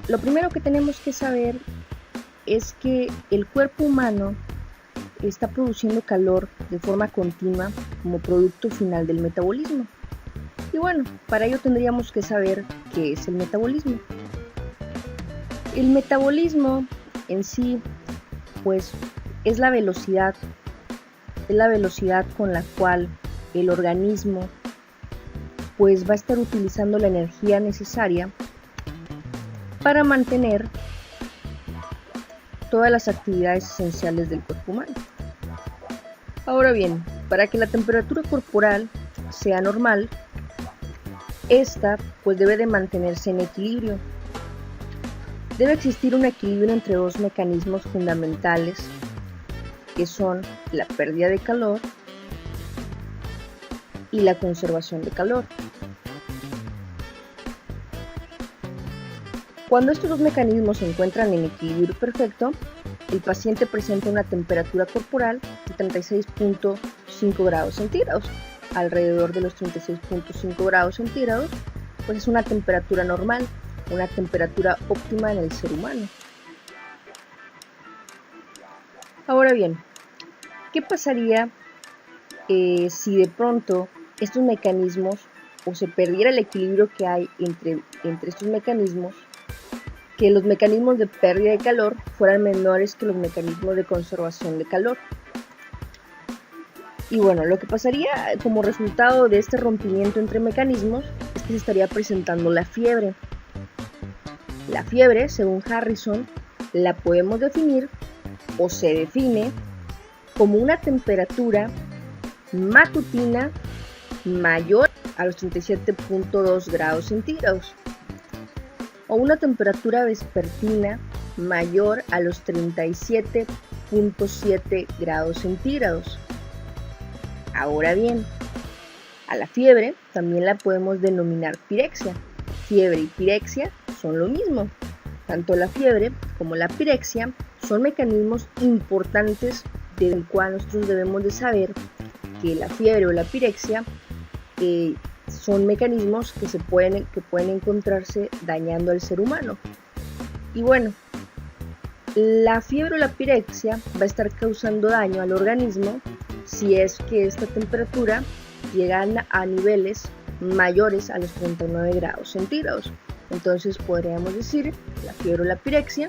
Lo primero que tenemos que saber es que el cuerpo humano está produciendo calor de forma continua como producto final del metabolismo. Y bueno, para ello tendríamos que saber qué es el metabolismo. El metabolismo en sí, pues, es la velocidad con la cual el organismo pues va a estar utilizando la energía necesaria para mantener todas las actividades esenciales del cuerpo humano. Ahora bien, para que la temperatura corporal sea normal, esta pues debe de mantenerse en equilibrio. Debe existir un equilibrio entre dos mecanismos fundamentales que son la pérdida de calor y la conservación de calor. Cuando estos dos mecanismos se encuentran en equilibrio perfecto, el paciente presenta una temperatura corporal de 36.5 grados centígrados. Alrededor de los 36.5 grados centígrados, pues es una temperatura normal, una temperatura óptima en el ser humano. Ahora bien, ¿qué pasaría si de pronto estos mecanismos o se perdiera el equilibrio que hay entre estos mecanismos, que los mecanismos de pérdida de calor fueran menores que los mecanismos de conservación de calor? Y bueno, lo que pasaría como resultado de este rompimiento entre mecanismos es que se estaría presentando la fiebre. La fiebre, según Harrison, la podemos definir o se define como una temperatura matutina mayor a los 37.2 grados centígrados o una temperatura vespertina mayor a los 37.7 grados centígrados. Ahora bien, a la fiebre también la podemos denominar pirexia. Fiebre y pirexia son lo mismo. Tanto la fiebre como la pirexia son mecanismos importantes del cual nosotros debemos de saber que la fiebre o la pirexia son mecanismos que pueden encontrarse dañando al ser humano. Y bueno, la fiebre o la pirexia va a estar causando daño al organismo si es que esta temperatura llega a niveles mayores a los 39 grados centígrados. Entonces podríamos decir que la fiebre o la pirexia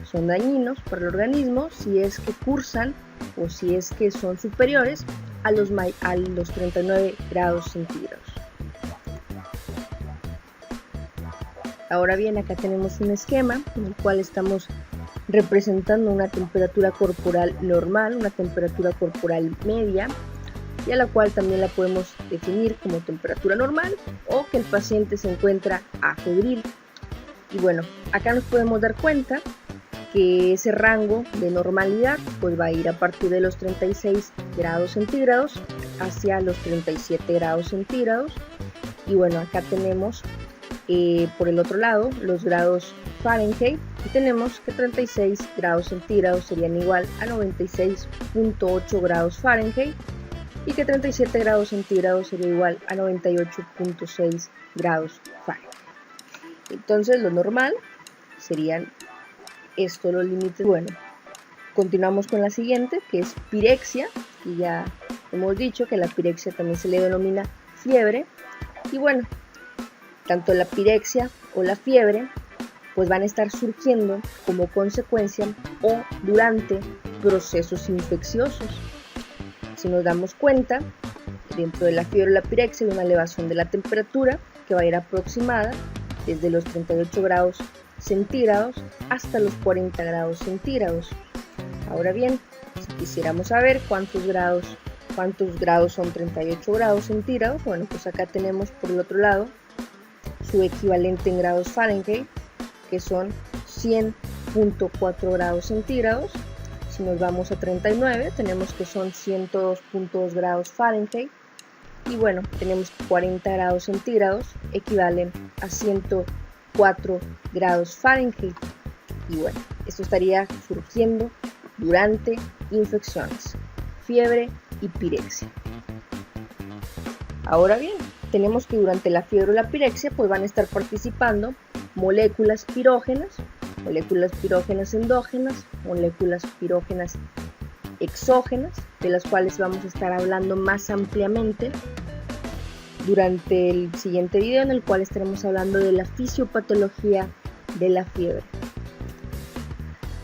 son dañinos para el organismo si es que cursan o si es que son superiores a los 39 grados centígrados. Ahora bien, acá tenemos un esquema en el cual estamos representando una temperatura corporal normal, una temperatura corporal media, y a la cual también la podemos definir como temperatura normal o que el paciente se encuentra afebril. Y bueno, acá nos podemos dar cuenta que ese rango de normalidad pues va a ir a partir de los 36 grados centígrados hacia los 37 grados centígrados. Y bueno, acá tenemos por el otro lado los grados Fahrenheit y tenemos que 36 grados centígrados serían igual a 96.8 grados Fahrenheit y que 37 grados centígrados sería igual a 98.6 grados Fahrenheit. Entonces lo normal serían estos los límites. Bueno, continuamos con la siguiente, que es pirexia, y ya hemos dicho que la pirexia también se le denomina fiebre. Y bueno, tanto la pirexia o la fiebre pues van a estar surgiendo como consecuencia o durante procesos infecciosos. Si nos damos cuenta, dentro de la fiebre o la pirexia hay una elevación de la temperatura que va a ir aproximada desde los 38 grados centígrados hasta los 40 grados centígrados. Ahora bien, si quisiéramos saber cuántos grados son 38 grados centígrados, bueno, pues acá tenemos por el otro lado su equivalente en grados Fahrenheit, que son 100.4 grados centígrados. Si nos vamos a 39, tenemos que son 102.2 grados Fahrenheit. Y bueno, tenemos 40 grados centígrados, equivalen a 104 grados Fahrenheit. Y bueno, esto estaría surgiendo durante infecciones, fiebre y pirexia. Ahora bien, tenemos que durante la fiebre o la pirexia pues van a estar participando moléculas pirógenas endógenas, moléculas pirógenas exógenas, de las cuales vamos a estar hablando más ampliamente durante el siguiente video, en el cual estaremos hablando de la fisiopatología de la fiebre.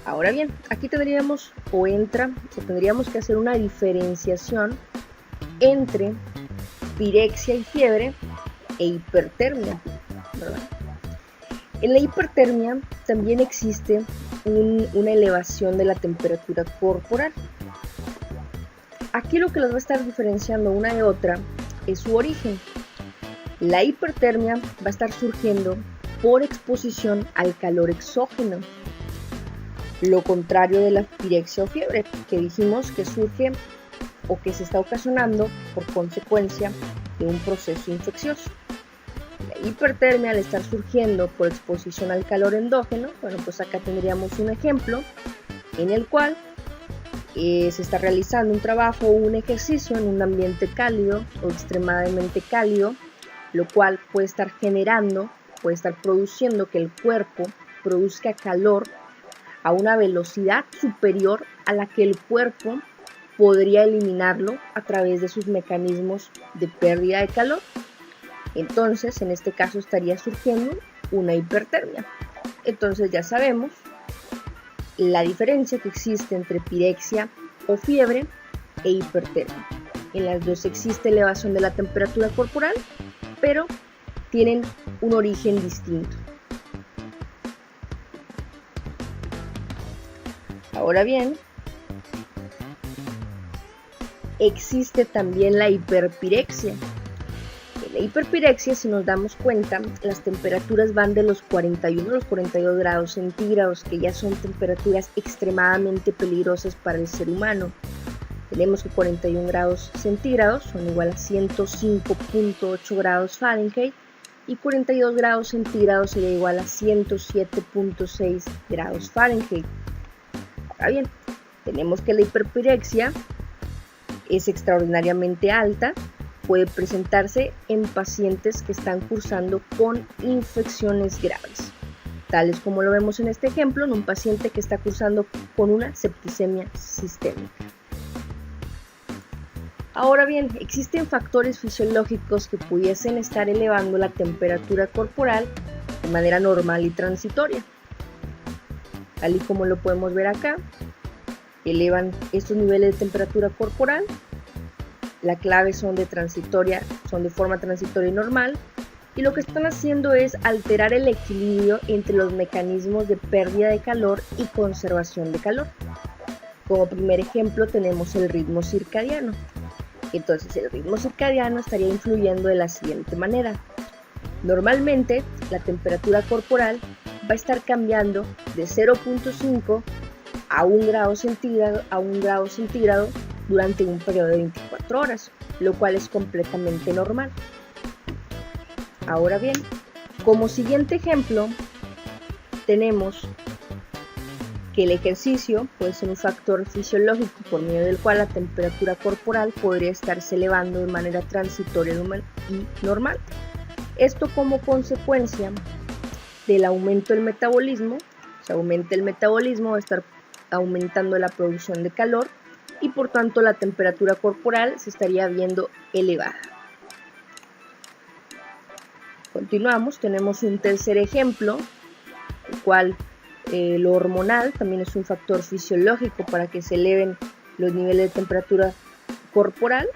Ahora bien, aquí tendríamos que hacer una diferenciación entre pirexia y fiebre e hipertermia, ¿verdad? En la hipertermia también existe una elevación de la temperatura corporal. Aquí lo que las va a estar diferenciando una de otra es su origen. La hipertermia va a estar surgiendo por exposición al calor exógeno, lo contrario de la pirexia o fiebre, que dijimos que surge o que se está ocasionando por consecuencia de un proceso infeccioso. La hipertermia, al estar surgiendo por exposición al calor endógeno, bueno, pues acá tendríamos un ejemplo en el cual se está realizando un trabajo o un ejercicio en un ambiente cálido o extremadamente cálido, lo cual puede estar produciendo que el cuerpo produzca calor a una velocidad superior a la que el cuerpo podría eliminarlo a través de sus mecanismos de pérdida de calor. Entonces, en este caso estaría surgiendo una hipertermia. Entonces ya sabemos la diferencia que existe entre pirexia o fiebre e hipertermia. En las dos existe elevación de la temperatura corporal, pero tienen un origen distinto. Ahora bien, existe también la hiperpirexia. En la hiperpirexia, si nos damos cuenta, las temperaturas van de los 41 a los 42 grados centígrados, que ya son temperaturas extremadamente peligrosas para el ser humano. Tenemos que 41 grados centígrados son igual a 105.8 grados Fahrenheit y 42 grados centígrados sería igual a 107.6 grados Fahrenheit. Ahora bien, tenemos que la hiperpirexia es extraordinariamente alta, puede presentarse en pacientes que están cursando con infecciones graves, tales como lo vemos en este ejemplo, en un paciente que está cursando con una septicemia sistémica. Ahora bien, existen factores fisiológicos que pudiesen estar elevando la temperatura corporal de manera normal y transitoria. Tal y como lo podemos ver acá, elevan estos niveles de temperatura corporal. La clave son de forma transitoria y normal, y lo que están haciendo es alterar el equilibrio entre los mecanismos de pérdida de calor y conservación de calor. Como primer ejemplo tenemos el ritmo circadiano. Entonces el ritmo circadiano estaría influyendo de la siguiente manera. Normalmente la temperatura corporal va a estar cambiando de 0.5 a 1 grado centígrado durante un periodo de 24 horas, lo cual es completamente normal. Ahora bien, como siguiente ejemplo, tenemos que el ejercicio puede ser un factor fisiológico por medio del cual la temperatura corporal podría estarse elevando de manera transitoria y normal. Esto como consecuencia del aumento del metabolismo. Se aumenta el metabolismo, va a estar aumentando la producción de calor y por tanto la temperatura corporal se estaría viendo elevada. Continuamos, tenemos un tercer ejemplo, el cual lo hormonal también es un factor fisiológico para que se eleven los niveles de temperatura corporal.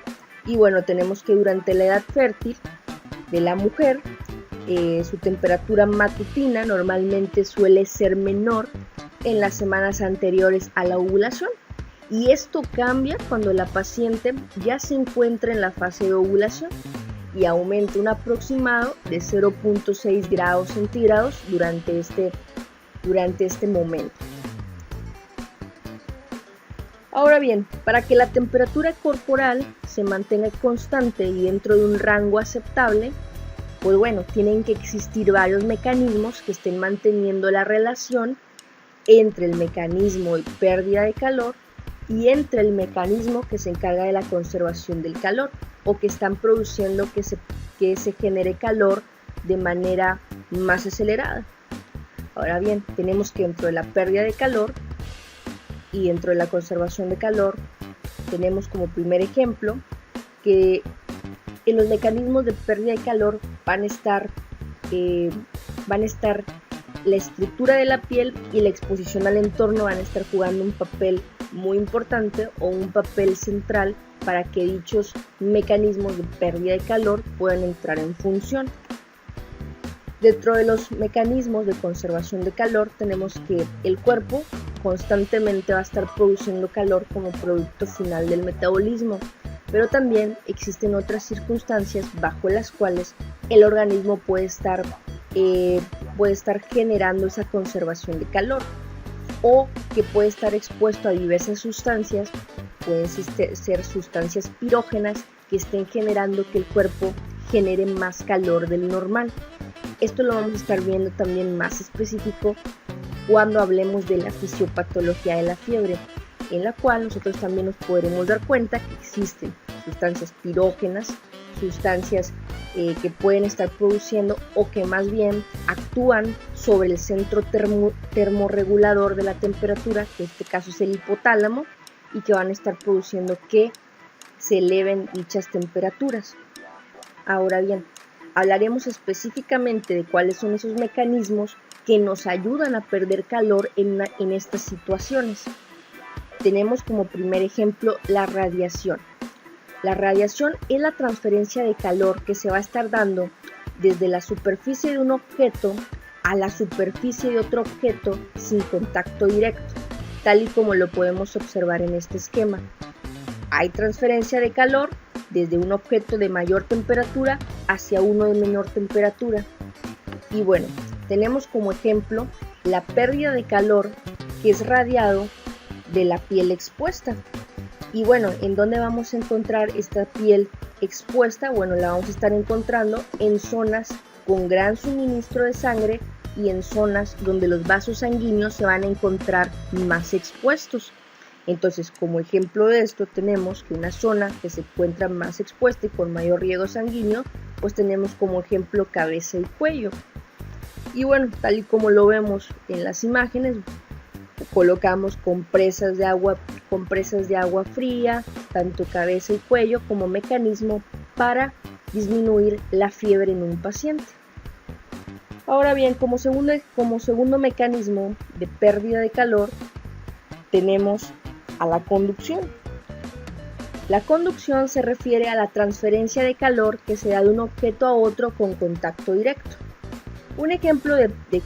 Y bueno, tenemos que durante la edad fértil de la mujer, su temperatura matutina normalmente suele ser menor en las semanas anteriores a la ovulación. Y esto cambia cuando la paciente ya se encuentra en la fase de ovulación y aumenta un aproximado de 0.6 grados centígrados durante este momento. Ahora bien, para que la temperatura corporal se mantenga constante y dentro de un rango aceptable, pues bueno, tienen que existir varios mecanismos que estén manteniendo la relación entre el mecanismo de pérdida de calor y entre el mecanismo que se encarga de la conservación del calor o que están produciendo que se genere calor de manera más acelerada. Ahora bien, tenemos que dentro de la pérdida de calor y dentro de la conservación de calor, tenemos como primer ejemplo que en los mecanismos de pérdida de calor van a estar la estructura de la piel y la exposición al entorno van a estar jugando un papel muy importante o un papel central para que dichos mecanismos de pérdida de calor puedan entrar en función. Dentro de los mecanismos de conservación de calor tenemos que el cuerpo constantemente va a estar produciendo calor como producto final del metabolismo, pero también existen otras circunstancias bajo las cuales el organismo puede estar generando esa conservación de calor, o que puede estar expuesto a diversas sustancias, pueden ser sustancias pirógenas que estén generando que el cuerpo genere más calor del normal. Esto lo vamos a estar viendo también más específico cuando hablemos de la fisiopatología de la fiebre, en la cual nosotros también nos podremos dar cuenta que existen sustancias pirógenas, sustancias que pueden estar produciendo o que más bien actúan sobre el centro termorregulador de la temperatura, que en este caso es el hipotálamo, y que van a estar produciendo que se eleven dichas temperaturas. Ahora bien, hablaremos específicamente de cuáles son esos mecanismos que nos ayudan a perder calor en estas situaciones. Tenemos como primer ejemplo la radiación. La radiación es la transferencia de calor que se va a estar dando desde la superficie de un objeto a la superficie de otro objeto sin contacto directo, tal y como lo podemos observar en este esquema. Hay transferencia de calor desde un objeto de mayor temperatura hacia uno de menor temperatura. Y bueno, tenemos como ejemplo la pérdida de calor que es radiado de la piel expuesta. Y bueno, ¿en dónde vamos a encontrar esta piel expuesta? Bueno, la vamos a estar encontrando en zonas con gran suministro de sangre y en zonas donde los vasos sanguíneos se van a encontrar más expuestos. Entonces, como ejemplo de esto, tenemos que una zona que se encuentra más expuesta y con mayor riego sanguíneo, pues tenemos como ejemplo cabeza y cuello. Y bueno, tal y como lo vemos en las imágenes, colocamos compresas de agua fría, tanto cabeza y cuello, como mecanismo para disminuir la fiebre en un paciente. Ahora bien, como segundo mecanismo de pérdida de calor, tenemos a la conducción. La conducción se refiere a la transferencia de calor que se da de un objeto a otro con contacto directo. Un ejemplo de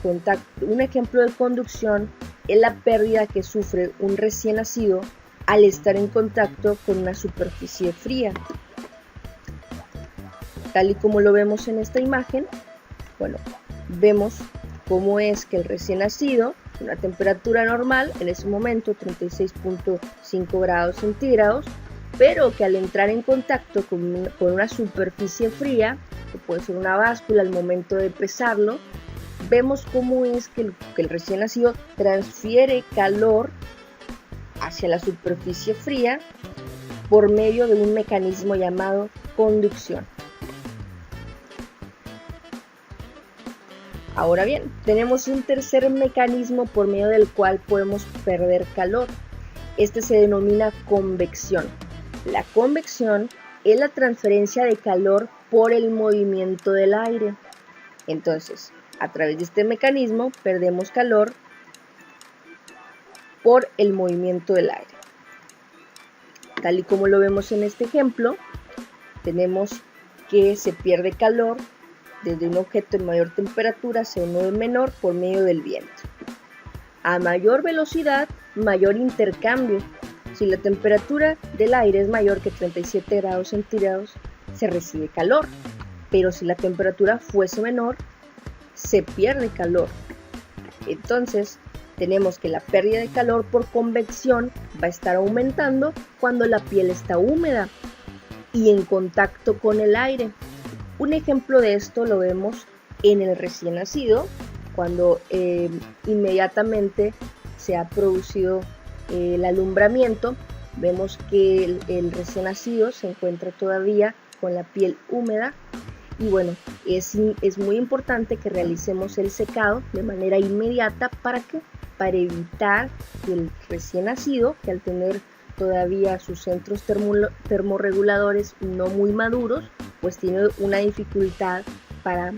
conducción es la pérdida que sufre un recién nacido al estar en contacto con una superficie fría. Tal y como lo vemos en esta imagen, bueno, vemos cómo es que el recién nacido, una temperatura normal, en ese momento 36.5 grados centígrados, pero que al entrar en contacto con una superficie fría, que puede ser una báscula al momento de pesarlo, vemos cómo es que el recién nacido transfiere calor hacia la superficie fría por medio de un mecanismo llamado conducción. Ahora bien, tenemos un tercer mecanismo por medio del cual podemos perder calor. Este se denomina convección. La convección es la transferencia de calor por el movimiento del aire. Entonces, a través de este mecanismo perdemos calor por el movimiento del aire. Tal y como lo vemos en este ejemplo, tenemos que se pierde calor desde un objeto de mayor temperatura hacia uno de menor por medio del viento. A mayor velocidad, mayor intercambio. Si la temperatura del aire es mayor que 37 grados centígrados, se recibe calor, pero si la temperatura fuese menor, se pierde calor. Entonces, tenemos que la pérdida de calor por convección va a estar aumentando cuando la piel está húmeda y en contacto con el aire. Un ejemplo de esto lo vemos en el recién nacido, cuando inmediatamente se ha producido el alumbramiento. Vemos que el recién nacido se encuentra todavía con la piel húmeda y bueno, es muy importante que realicemos el secado de manera inmediata. ¿Para qué? Para evitar que el recién nacido, que al tener todavía sus centros termorreguladores no muy maduros, pues tiene una dificultad para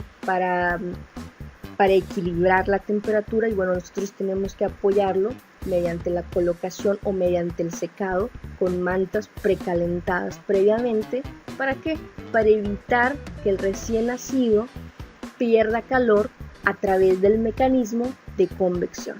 equilibrar la temperatura, y bueno, nosotros tenemos que apoyarlo mediante la colocación o mediante el secado con mantas precalentadas previamente. ¿Para qué? Para evitar que el recién nacido pierda calor a través del mecanismo de convección.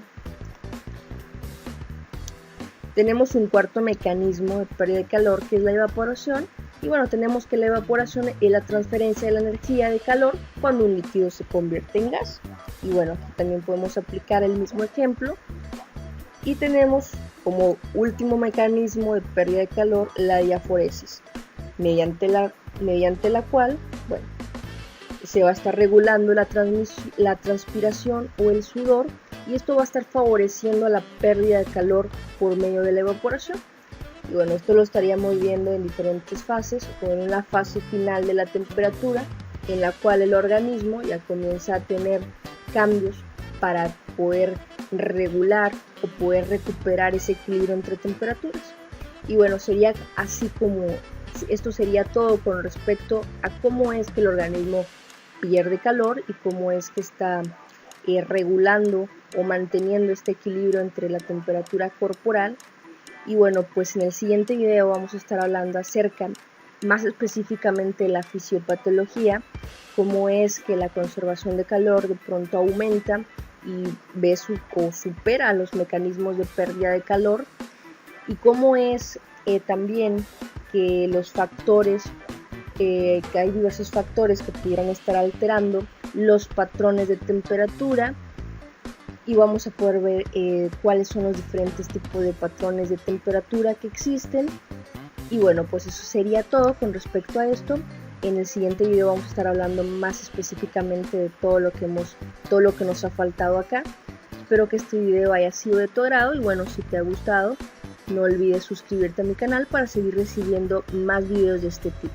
Tenemos un cuarto mecanismo de pérdida de calor, que es la evaporación. Y bueno, tenemos que la evaporación es la transferencia de la energía de calor cuando un líquido se convierte en gas. Y bueno, aquí también podemos aplicar el mismo ejemplo. Y tenemos como último mecanismo de pérdida de calor la diaforesis, mediante la cual, bueno, se va a estar regulando la transpiración o el sudor, y esto va a estar favoreciendo la pérdida de calor por medio de la evaporación. Y bueno, esto lo estaríamos viendo en diferentes fases, o en la fase final de la temperatura, en la cual el organismo ya comienza a tener cambios para poder regular o poder recuperar ese equilibrio entre temperaturas. Y bueno, sería así como esto sería todo con respecto a cómo es que el organismo pierde calor y cómo es que está regulando o manteniendo este equilibrio entre la temperatura corporal. Y bueno, pues en el siguiente video vamos a estar hablando acerca más específicamente de la fisiopatología, cómo es que la conservación de calor de pronto aumenta y o supera los mecanismos de pérdida de calor, y cómo es también que los factores, que hay diversos factores que pudieran estar alterando los patrones de temperatura, y vamos a poder ver cuáles son los diferentes tipos de patrones de temperatura que existen. Y bueno, pues eso sería todo con respecto a esto. En el siguiente video vamos a estar hablando más específicamente de todo lo que nos ha faltado acá. Espero que este video haya sido de tu agrado, y bueno, si te ha gustado, no olvides suscribirte a mi canal para seguir recibiendo más videos de este tipo.